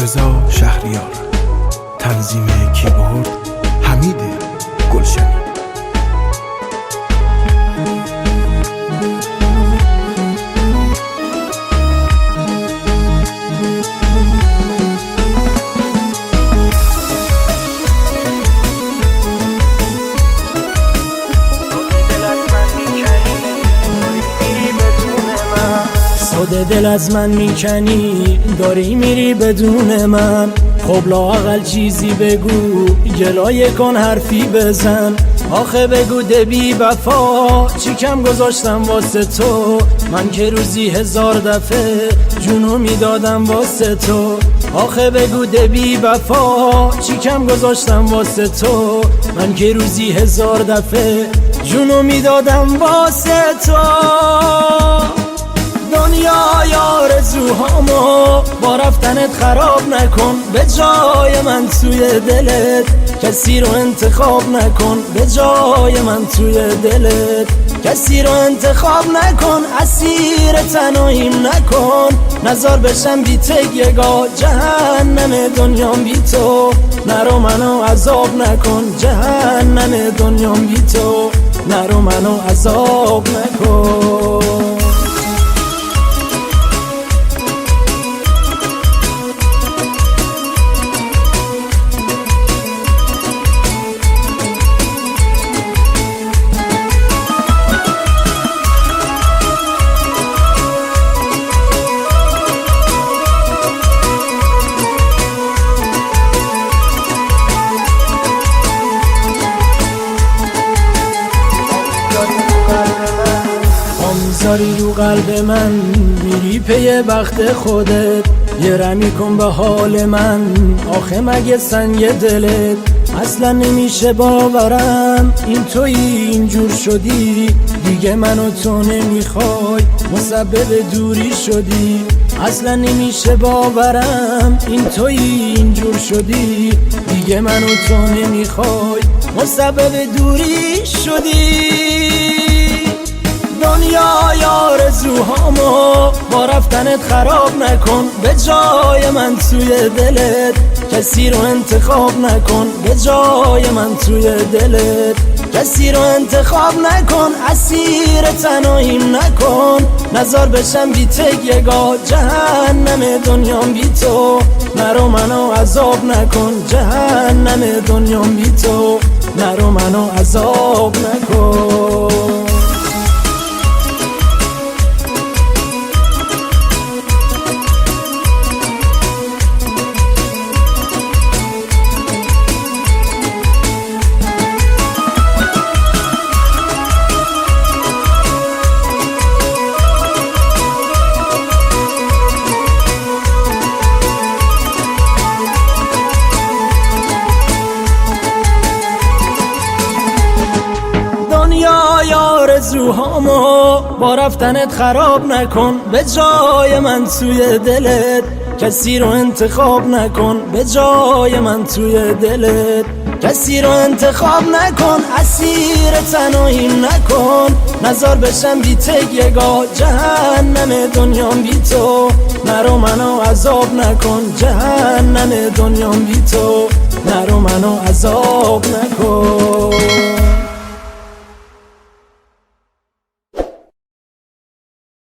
رضا شهریار، تنظیم کیبورد حمید گلشنی. خود دل از من میکنی داری میری بدون من. خب لااقل چیزی بگو، گلایه کن حرفی بزن. آخه بگو ده بی وفا چی کم گذاشتم واسه تو. من که روزی 1000 دفعه جونو میدادم واسه تو. آخه بگو ده بی وفا چی کم گذاشتم واسه تو. من که روزی 1000 دفعه جونو میدادم واسه تو. دنیای آرزوهامو با رفتنت خراب نکن. به جای من توی دلت کسی رو انتخاب نکن. به جای من توی دلت کسی رو انتخاب نکن. اسیر تنهاییم نکن، نزار بشم بی تگیگاه. جهنم دنیام بی تو، نرو منو عذاب نکن. جهنم دنیام بی تو، نرو منو عذاب نکن. میذاری رو قلب من، میری پی بخت خودت. یه رمی کن به حال من، آخه مگه سنگ دلت. اصلا نمیشه باورم این تویی اینجور شدی. دیگه منو تو نمیخوای، مسبب دوری شدی. اصلا نمیشه باورم این تویی اینجور شدی. دیگه منو تو نمیخوای، مسبب دوری شدی. دنیای آرزوهامو با رفتنت خراب نکن. به جای من توی دلت کسی رو انتخاب نکن. به جای من توی دلت کسی رو انتخاب نکن. اسیر تنهاییم نکن، نزار بشم بی تگیگاه. جهنم دنیام بی تو، نرو منو عذاب نکن. جهنم دنیام بی تو، نرو منو عذاب نکن. دنیای آرزوهامو با رفتنت خراب نکن. به جای من توی دلت کسی رو انتخاب نکن. به جای من توی دلت کسی رو انتخاب نکن. اسیر تنهاییم نکن، نزار بشم بی تگیگاه. جهنم دنیام بی تو، نرو منو عذاب نکن. جهنم دنیام بی تو، نرو منو عذاب نکن.